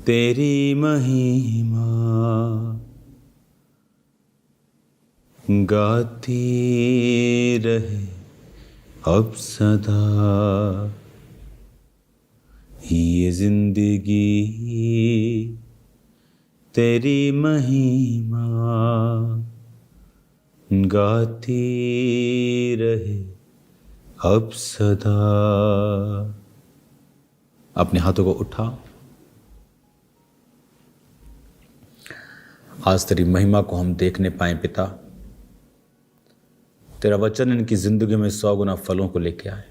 तेरी महिमा गाती रहे अब सदा, ये जिंदगी तेरी महिमा गाती रहे अब सदा। अपने हाथों को उठा। आज तेरी महिमा को हम देखने पाए पिता। तेरा वचन इनकी जिंदगी में 100 गुना फलों को लेके आए।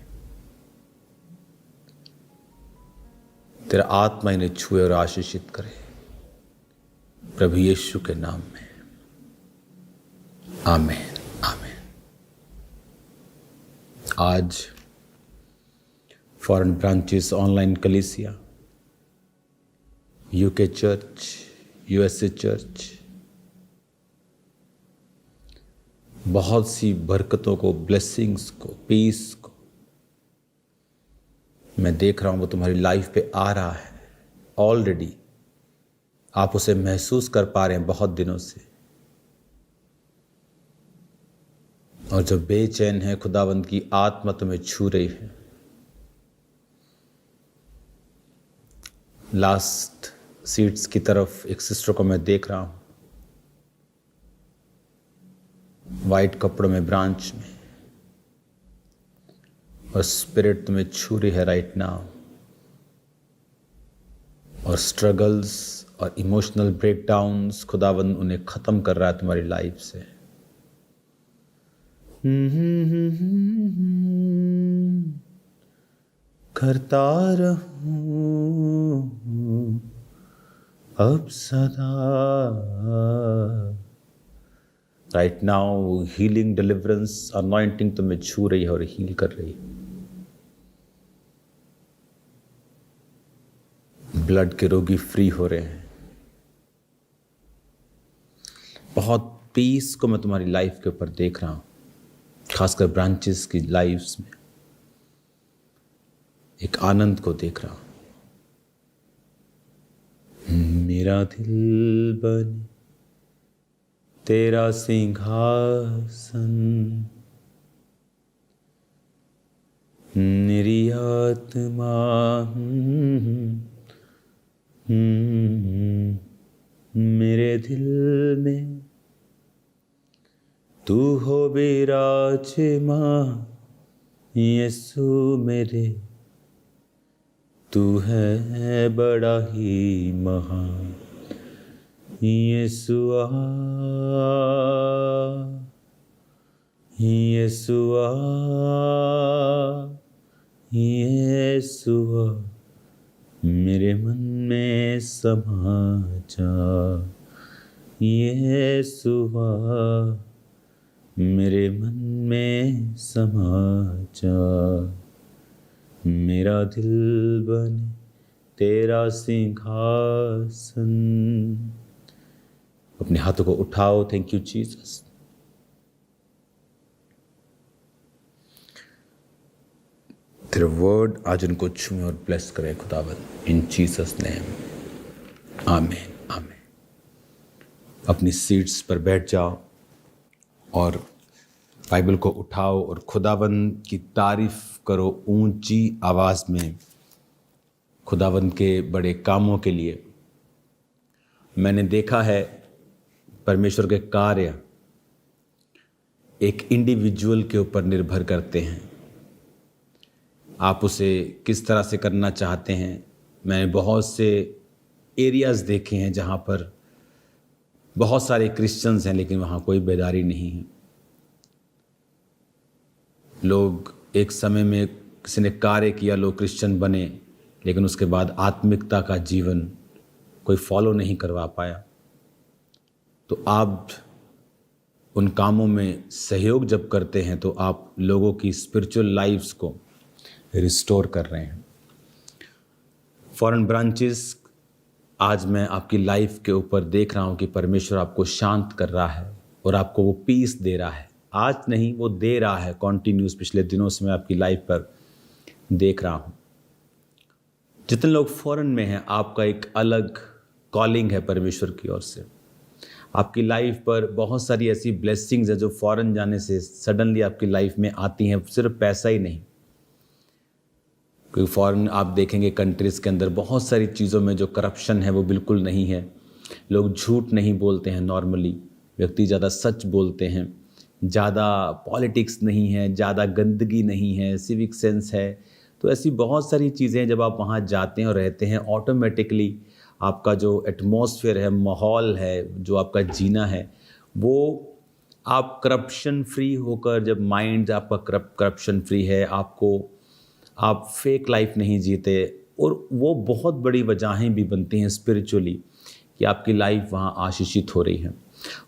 तेरा आत्मा इन्हें छुए और आशीषित करे प्रभु यीशु के नाम में, आमीन आमीन। आज फॉरेन ब्रांचेस, ऑनलाइन कलीसिया, यूके चर्च, यूएसए चर्च, बहुत सी बरकतों को, ब्लेसिंग्स को, पीस को मैं देख रहा हूं वो तुम्हारी लाइफ पे आ रहा है। ऑलरेडी आप उसे महसूस कर पा रहे हैं बहुत दिनों से। और जो बेचैन है, खुदावंद की आत्मा तुम्हें छू रही है। लास्ट सीट्स की तरफ एक सिस्टर को मैं देख रहा हूं, वाइट कपड़ों में, ब्रांच में, और स्पिरिट तुम्हें छू रही है राइट नाउ। और स्ट्रगल्स और इमोशनल ब्रेकडाउन्स खुदावंद उन्हें खत्म कर रहा है तुम्हारी लाइफ से। करता रहूं अब सदा। Right now healing, deliverance, anointing तुम्हें छू रही है और हील कर रही है। ब्लड के रोगी फ्री हो रहे हैं। बहुत पीस को मैं तुम्हारी लाइफ के ऊपर देख रहा हूं, खासकर ब्रांचेस की लाइफ्स में एक आनंद को देख रहा हूं। मेरा दिल बने तेरा सिंहासन, मेरी आत्मा मेरे दिल में तू हो विराजमान यीशु मेरे। तू है बड़ा ही महान यीशुआ, यीशुआ, यीशुआ, मेरे मन में समा जा। यीशुआ, मेरे मन में समा जा। मेरा दिल बने तेरा सिंहासन। अपने हाथों को उठाओ। Thank you Jesus. तेरा वर्ड आज उनको छुए और ब्लेस करे खुदावंद, इन जीसस नेम, आमीन आमीन। अपनी सीट्स पर बैठ जाओ और बाइबल को उठाओ और खुदावंद की तारीफ करो ऊंची आवाज में, खुदावंद के बड़े कामों के लिए। मैंने देखा है परमेश्वर के कार्य एक इंडिविजुअल के ऊपर निर्भर करते हैं। आप उसे किस तरह से करना चाहते हैं। मैंने बहुत से एरियाज देखे हैं जहाँ पर बहुत सारे क्रिश्चियंस हैं लेकिन वहाँ कोई बेदारी नहीं है। लोग एक समय में किसी ने कार्य किया, लोग क्रिश्चियन बने, लेकिन उसके बाद आत्मिकता का जीवन कोई फॉलो नहीं करवा पाया। तो आप उन कामों में सहयोग जब करते हैं तो आप लोगों की स्पिरिचुअल लाइफ्स को रिस्टोर कर रहे हैं। फॉरेन ब्रांचेस, आज मैं आपकी लाइफ के ऊपर देख रहा हूं कि परमेश्वर आपको शांत कर रहा है और आपको वो पीस दे रहा है। आज नहीं, वो दे रहा है कॉन्टिन्यूस। पिछले दिनों से मैं आपकी लाइफ पर देख रहा हूं। जितने लोग फॉरेन में हैं, आपका एक अलग कॉलिंग है परमेश्वर की ओर से। आपकी लाइफ पर बहुत सारी ऐसी ब्लेसिंग्स है जो फॉरेन जाने से सडनली आपकी लाइफ में आती हैं। सिर्फ पैसा ही नहीं, क्योंकि फॉरेन आप देखेंगे कंट्रीज़ के अंदर बहुत सारी चीज़ों में जो करप्शन है वो बिल्कुल नहीं है। लोग झूठ नहीं बोलते हैं, नॉर्मली व्यक्ति ज़्यादा सच बोलते हैं, ज़्यादा पॉलिटिक्स नहीं है, ज़्यादा गंदगी नहीं है, सिविक सेंस है। तो ऐसी बहुत सारी चीज़ें हैं, जब आप वहाँ जाते हैं और रहते हैं, ऑटोमेटिकली आपका जो एटमॉस्फेयर है, माहौल है, जो आपका जीना है, वो आप करप्शन फ्री होकर, जब माइंड आपका करप्शन फ्री है, आप फेक लाइफ नहीं जीते, और वो बहुत बड़ी वजहें भी बनती हैं स्पिरिचुअली कि आपकी लाइफ वहाँ आशीषित हो रही है।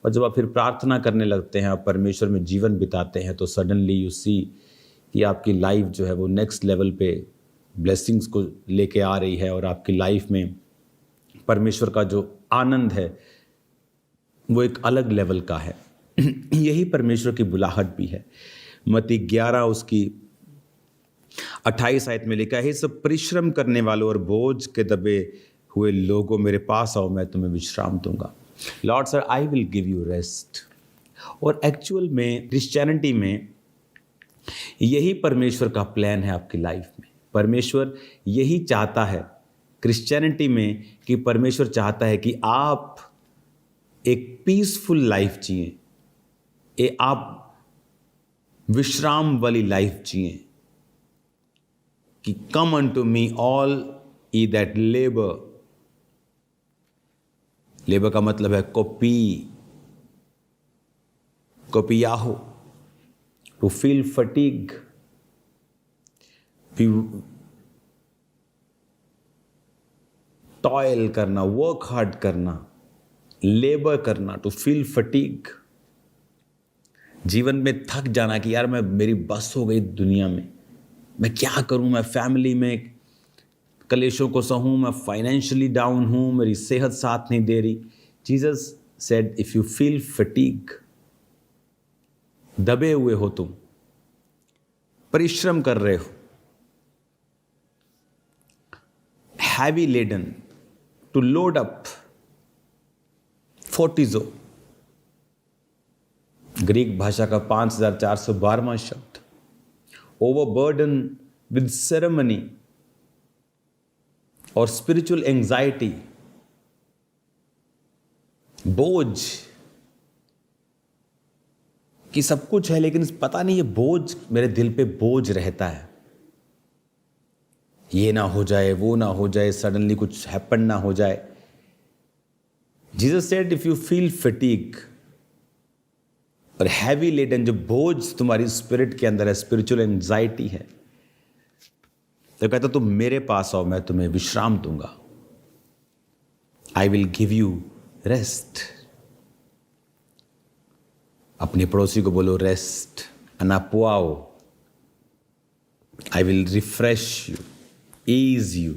और जब आप फिर प्रार्थना करने लगते हैं, आप परमेश्वर में जीवन बिताते हैं, तो सडनली यू सी कि आपकी लाइफ जो है वो नेक्स्ट लेवल पे ब्लेसिंग्स को लेके आ रही है, और आपकी लाइफ में परमेश्वर का जो आनंद है वो एक अलग लेवल का है। यही परमेश्वर की बुलाहट भी है। मत्ती 11 उसकी 28 आयत में लिखा है, सब परिश्रम करने वालों और बोझ के दबे हुए लोगों, मेरे पास आओ, मैं तुम्हें विश्राम दूंगा। Lord sir, I will give you rest. और एक्चुअल में क्रिश्चियनिटी में यही परमेश्वर का प्लान है आपकी लाइफ में। परमेश्वर यही चाहता है क्रिश्चियनिटी में, कि परमेश्वर चाहता है कि आप एक पीसफुल लाइफ जिए, आप विश्राम वाली लाइफ जिए। कि come unto me all ye that labour का मतलब है कोपियाहो, टू फील फटीग, टॉयल करना, वर्क हार्ड करना, लेबर करना, टू फील फटीग, जीवन में थक जाना कि यार मेरी बस हो गई दुनिया में, मैं क्या करूं, मैं फैमिली में कलेशों को सहूं, मैं फाइनेंशियली डाउन हूं, मेरी सेहत साथ नहीं दे रही। Jesus said, if you feel fatigue, दबे हुए हो तुम, परिश्रम कर रहे हो, heavy laden, to load up, फोर्टिजो, ग्रीक भाषा का 5412वां शब्द, ओवरबर्डन विद सेरेमनी और स्पिरिचुअल एंजाइटी, बोझ कि सब कुछ है लेकिन पता नहीं ये बोझ मेरे दिल पे बोझ रहता है, ये ना हो जाए, वो ना हो जाए, सडनली कुछ हैपन ना हो जाए। Jesus said, if you feel fatigue और हैवी लेडन, जो बोझ तुम्हारी स्पिरिट के अंदर है, स्पिरिचुअल एंजाइटी है, तो कहता तुम मेरे पास आओ, मैं तुम्हें विश्राम दूंगा। I will give you rest. अपने पड़ोसी को बोलो रेस्ट, अनापुआओ। I will refresh you, ease you,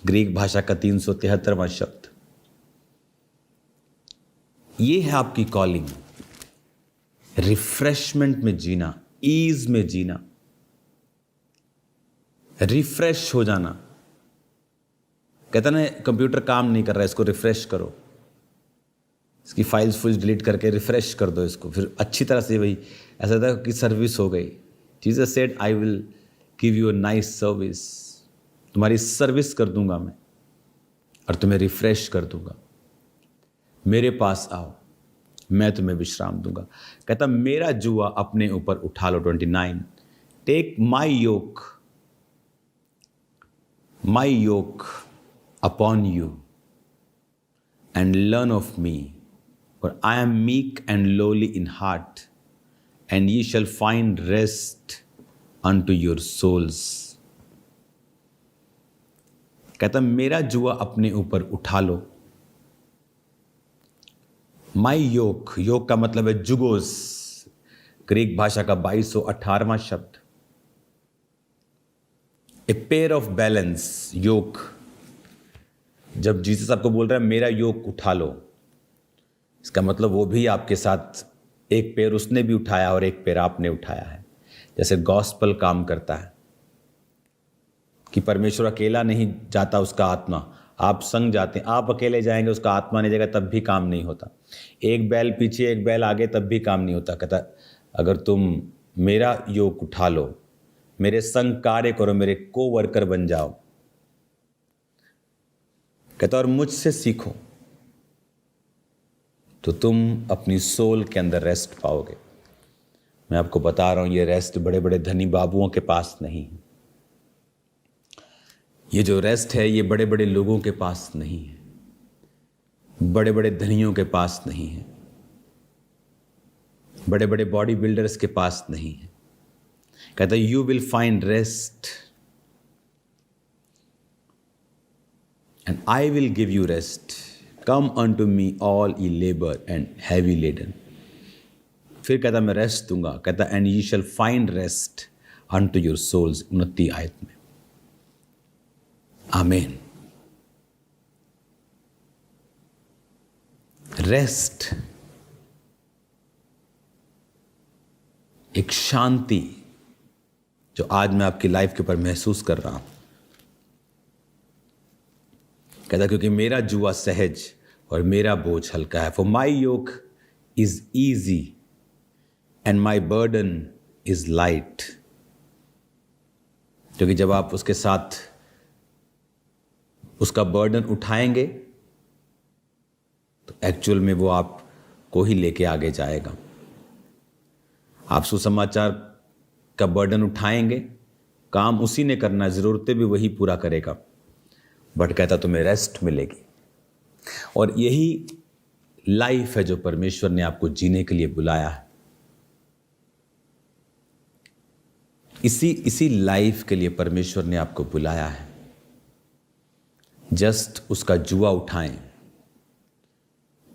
Greek भाषा का 373वां शब्द। ये है आपकी कॉलिंग, रिफ्रेशमेंट में जीना, ईज में जीना, रिफ्रेश हो जाना। कहता ना कंप्यूटर काम नहीं कर रहा है, इसको रिफ्रेश करो, इसकी फाइल्स फुल्स डिलीट करके रिफ्रेश कर दो इसको, फिर अच्छी तरह से वही ऐसा था कि सर्विस हो गई। Jesus said, I will give you a nice service, तुम्हारी सर्विस कर दूंगा मैं और तुम्हें रिफ्रेश कर दूंगा। मेरे पास आओ, मैं तुम्हें विश्राम दूंगा। कहता मेरा जुआ अपने ऊपर उठा लो। 29, take my yoke upon you and learn of me, for I am meek and lowly in heart, and ye shall find rest unto your souls. कहता मेरा जुआ अपने ऊपर उठा लो। माई योक का मतलब है जुगोस, ग्रीक भाषा का 2218वां शब्द। ए पेयर ऑफ बैलेंस, योक। जब जीसस आपको बोल रहा है मेरा योक उठा लो, इसका मतलब वो भी आपके साथ एक पैर उसने भी उठाया और एक पैर आपने उठाया है। जैसे गॉस्पल काम करता है, कि परमेश्वर अकेला नहीं जाता, उसका आत्मा, आप संग जाते हैं। आप अकेले जाएंगे, उसका आत्मा नहीं जाएगा, तब भी काम नहीं होता। एक बैल पीछे एक बैल आगे, तब भी काम नहीं होता। कहता अगर तुम मेरा योग उठा लो, मेरे संग कार्य करो, मेरे को वर्कर बन जाओ, कहता और मुझसे सीखो, तो तुम अपनी सोल के अंदर रेस्ट पाओगे। मैं आपको बता रहा हूं, ये रेस्ट बड़े बड़े धनी बाबुओं के पास नहीं है। ये जो रेस्ट है, ये बड़े बड़े लोगों के पास नहीं है, बड़े बड़े धनियों के पास नहीं है, बड़े बड़े बॉडी बिल्डर्स के पास नहीं है। कहता you will find rest and I will give you rest. Come unto me all ye labour and heavy laden. फिर कहता मैं रेस्ट दूंगा। कहता and you shall find rest unto your souls. 29 आयत में। आमीन। रेस्ट, एक शांति जो आज मैं आपकी लाइफ के ऊपर महसूस कर रहा हूं। कहता क्योंकि मेरा जुआ सहज और मेरा बोझ हल्का है। For my yoke is easy and my burden is light. क्योंकि जब आप उसके साथ उसका बर्डन उठाएंगे तो एक्चुअल में वो आपको ही लेके आगे जाएगा। आप सुसमाचार का बर्डन उठाएंगे, काम उसी ने करना है, जरूरतें भी वही पूरा करेगा, बट कहता तुम्हें रेस्ट मिलेगी। और यही लाइफ है जो परमेश्वर ने आपको जीने के लिए बुलाया है। इसी लाइफ के लिए परमेश्वर ने आपको बुलाया है। जस्ट उसका जुआ उठाएं,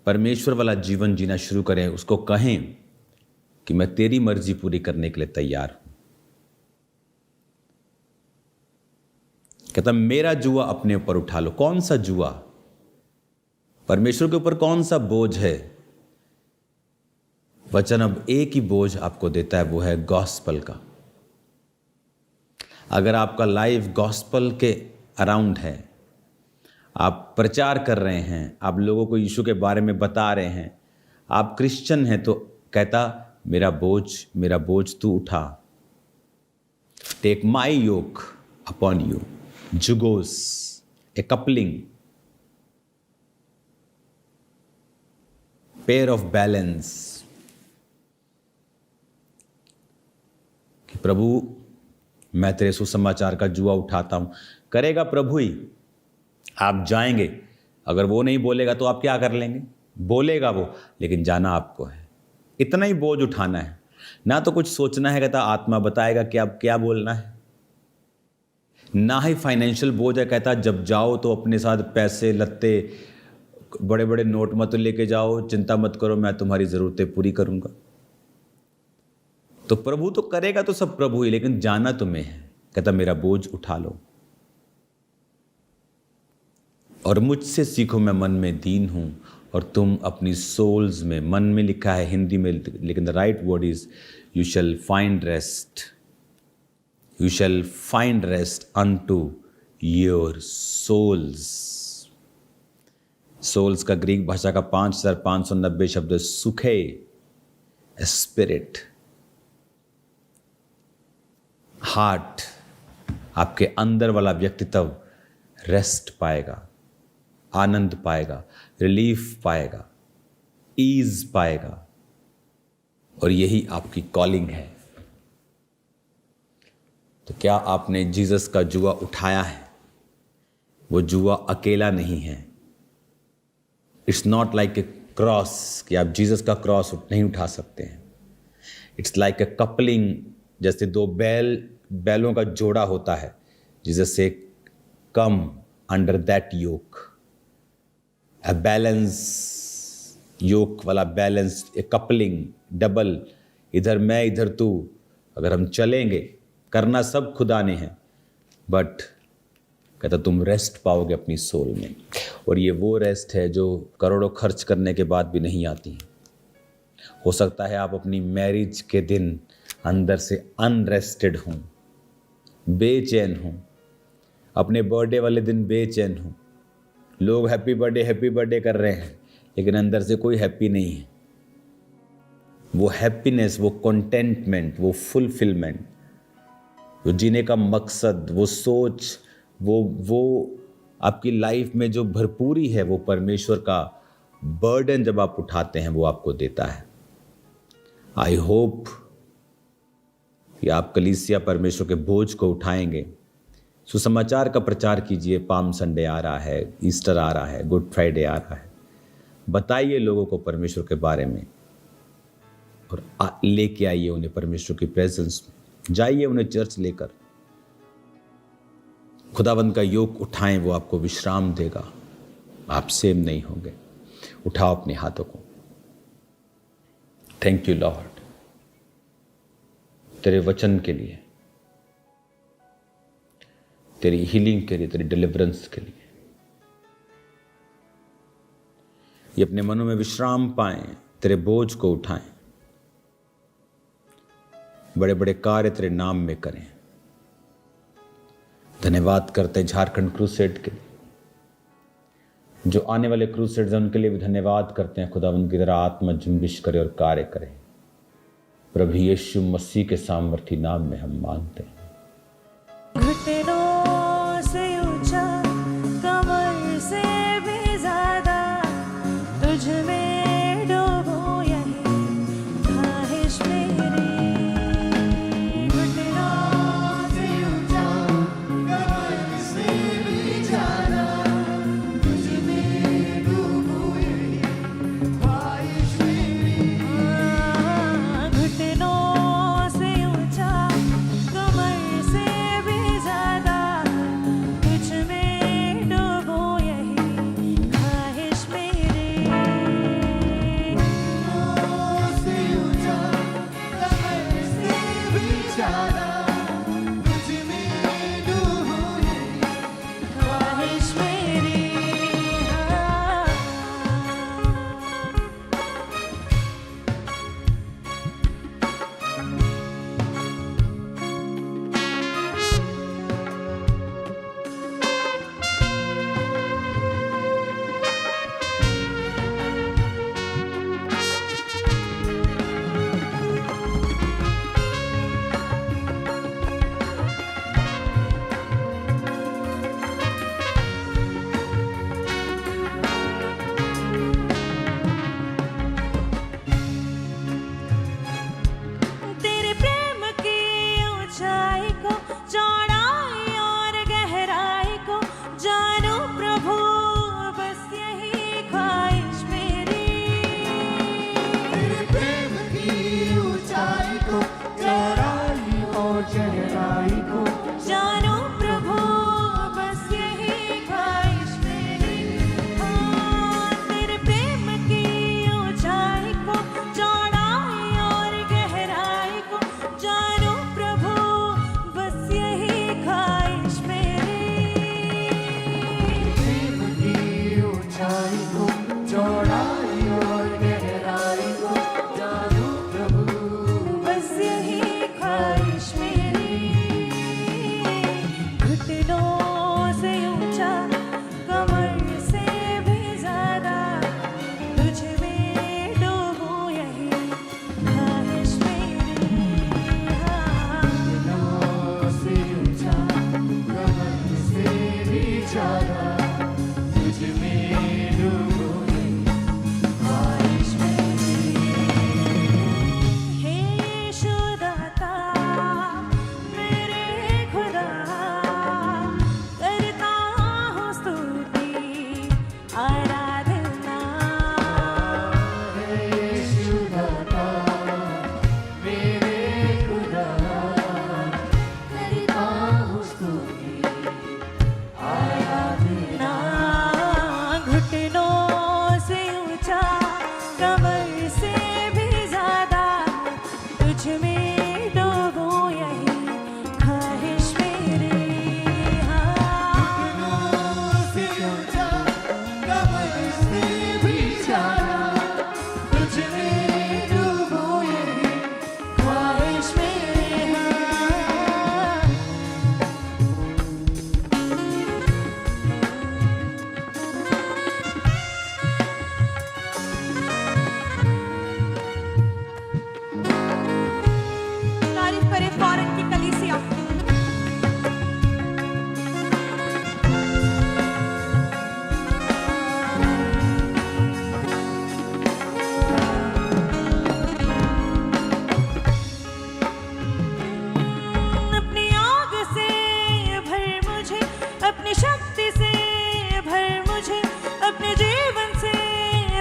परमेश्वर वाला जीवन जीना शुरू करें। उसको कहें कि मैं तेरी मर्जी पूरी करने के लिए तैयार हूं। कहता मेरा जुआ अपने ऊपर उठा लो। कौन सा जुआ? परमेश्वर के ऊपर कौन सा बोझ है? वचन अब एक ही बोझ आपको देता है, वो है गॉस्पल का। अगर आपका लाइफ गॉस्पल के अराउंड है, आप प्रचार कर रहे हैं, आप लोगों को यीशु के बारे में बता रहे हैं, आप क्रिश्चियन हैं, तो कहता मेरा बोझ तू उठा। Take my yoke upon you. जुगोस, a coupling, pair of balance. कि प्रभु मैं तेरे सुसमाचार का जुआ उठाता हूं। करेगा प्रभु ही। आप जाएंगे, अगर वो नहीं बोलेगा तो आप क्या कर लेंगे? बोलेगा वो, लेकिन जाना आपको है। इतना ही बोझ उठाना है, ना तो कुछ सोचना है। कहता आत्मा बताएगा कि आप क्या बोलना है। ना ही फाइनेंशियल बोझ है। कहता जब जाओ तो अपने साथ पैसे लत्ते बड़े बड़े नोट मत लेके जाओ, चिंता मत करो, मैं तुम्हारी जरूरतें पूरी करूंगा। तो प्रभु तो करेगा, तो सब प्रभु ही, लेकिन जाना तुम्हें है। कहता मेरा बोझ उठा लो और मुझसे सीखो, मैं मन में दीन हूं और तुम अपनी सोल्स में। मन में लिखा है हिंदी में, लेकिन the right word is you shall find rest. You shall find rest unto your souls. Souls का ग्रीक भाषा का 5590 शब्द सुखे, स्पिरिट, हार्ट। आपके अंदर वाला व्यक्तित्व रेस्ट पाएगा, आनंद पाएगा, रिलीफ पाएगा, ईज पाएगा। और यही आपकी कॉलिंग है। तो क्या आपने जीसस का जुआ उठाया है? वो जुआ अकेला नहीं है। It's not like a cross कि आप जीसस का क्रॉस नहीं उठा सकते हैं। इट्स लाइक ए कपलिंग, जैसे दो बैलों का जोड़ा होता है। जीसस से come under that yoke, a balance yoke वाला बैलेंस, ए कपलिंग, डबल, इधर मैं इधर तू। अगर हम चलेंगे, करना सब खुदा ने है, बट कहता तुम रेस्ट पाओगे अपनी सोल में। और ये वो रेस्ट है जो करोड़ों खर्च करने के बाद भी नहीं आती है। हो सकता है आप अपनी मैरिज के दिन अंदर से अनरेस्टेड हों, बेचैन हों, अपने बर्थडे वाले दिन बेचैन हूँ। लोग हैप्पी बर्थडे कर रहे हैं, लेकिन अंदर से कोई हैप्पी नहीं है। वो हैप्पीनेस, वो कंटेंटमेंट, वो फुलफिलमेंट, वो जीने का मकसद, वो सोच, वो आपकी लाइफ में जो भरपूरी है, वो परमेश्वर का बर्डन जब आप उठाते हैं वो आपको देता है। आई होप कि आप कलीसिया परमेश्वर के बोझ को उठाएंगे। सुसमाचार का प्रचार कीजिए। पाम संडे आ रहा है, ईस्टर आ रहा है, गुड फ्राइडे आ रहा है। बताइए लोगों को परमेश्वर के बारे में और लेके आइए उन्हें परमेश्वर की प्रेजेंस में। जाइए उन्हें चर्च लेकर। खुदावंद का योग उठाएं, वो आपको विश्राम देगा। आप सेम नहीं होंगे। उठाओ अपने हाथों को। थैंक यू लॉर्ड, तेरे वचन के लिए, तेरी हीलिंग के लिए, तेरी डिलीवरेंस के लिए। ये अपने मनों में विश्राम पाएं, तेरे बोझ को उठाएं, बड़े बड़े कार्य तेरे नाम में करें। धन्यवाद करते हैं झारखंड क्रूसेड के लिए, जो आने वाले क्रूसेड्स हैं उनके लिए भी धन्यवाद करते हैं। खुदा उनकी तरह आत्मा जुम्बिश करे और कार्य करे। प्रभु यीशु मसीह के सामर्थी नाम में हम मांगते हैं। घुटनों से ऊंचा, कमर से भी ज्यादा तुझ में डूबूं, यही ख्वाहिश मेरी। घुटनों से ऊंचा, कमर से भी ज्यादा तुझ में डूबूं, यही ख्वाहिश मेरी। घुटनों से ऊंचा, कमर अपने जीवन से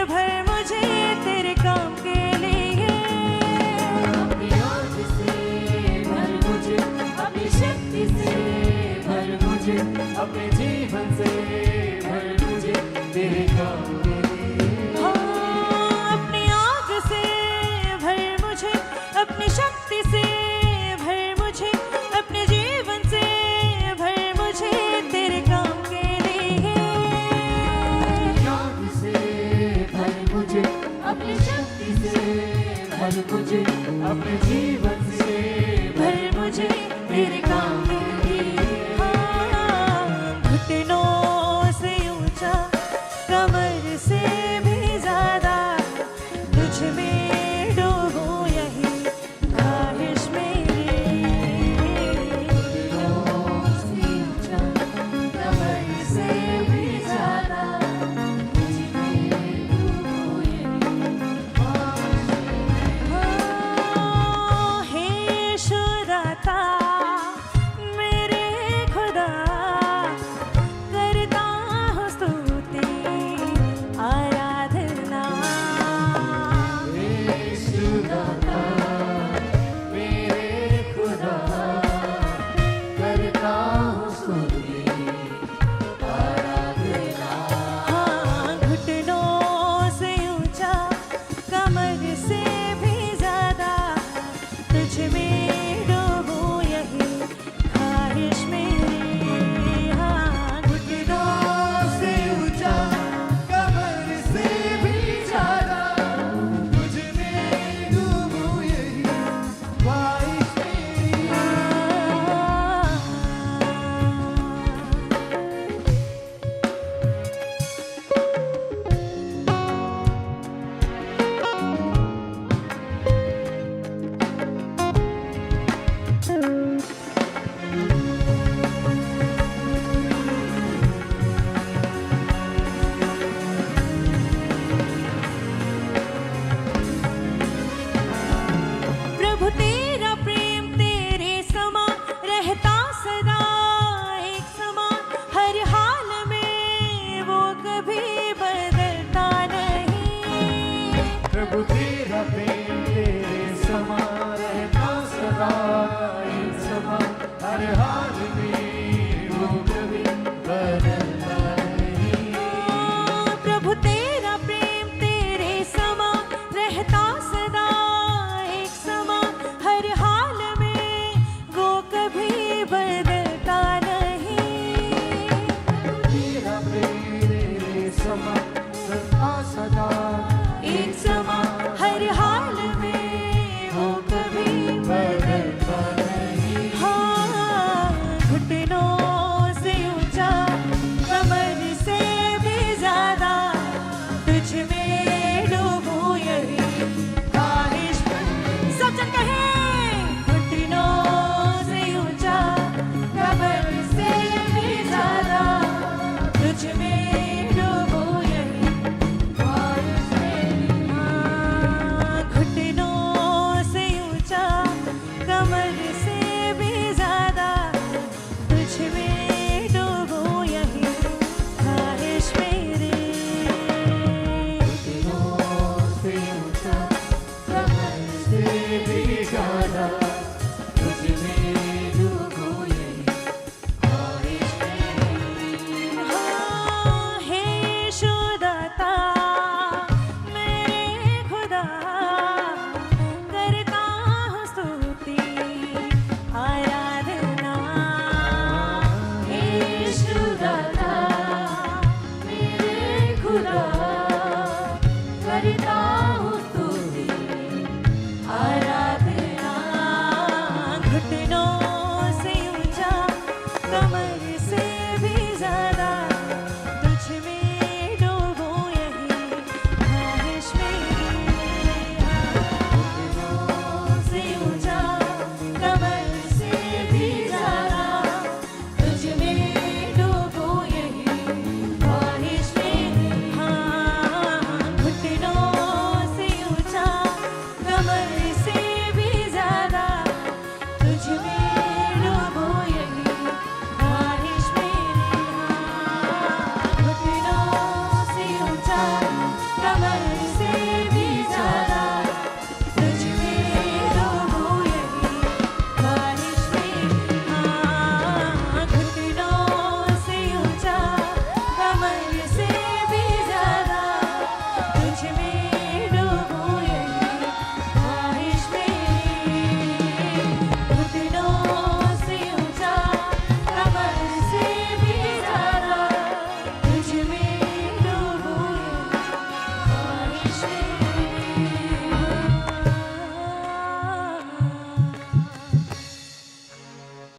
भर मुझे तेरे काम के लिए। अपनी आँख से भर मुझे, अपनी शक्ति से भर मुझे, अपने जीवन से भर मुझे तेरे काम के लिए। हाँ, अपनी आग से भर मुझे, अपनी शक्ति से भर मुझे, अपने जीवन से भर मुझे तेरे काम के लिए। आँख से भर मुझे, अपनी शक्ति से भर मुझे, अपने जीवन से भर मुझे तेरे काम के लिए। हाँ, घुटनों से ऊंचा, कमर से भी ज्यादा तुझ में डूबूं, यही ख्वाहिश मेरी। कमर से भी ज्यादा तुझ में डूबूं, यही ख्वाहिश हाँ, हे शुदाता मेरे खुदा, करता हूँ स्तुति आराधना। शुदाता मेरे खुदा, करता हूँ स्तुति आराधना। हाँ, घुटनों से ऊंचा, कमर से भी ज्यादा तुझ में डूबूं, यही ख्वाहिश मेरी। हाँ, घुटनों से ऊंचा, कमर से भी ज्यादा तुझ में डूबूं, यही ख्वाहिश मेरी। प्रभु तेरा प्रेम तेरे समान रहता सदा एक समान, हर हाल में वो कभी बदलता नहीं। प्रभु तेरा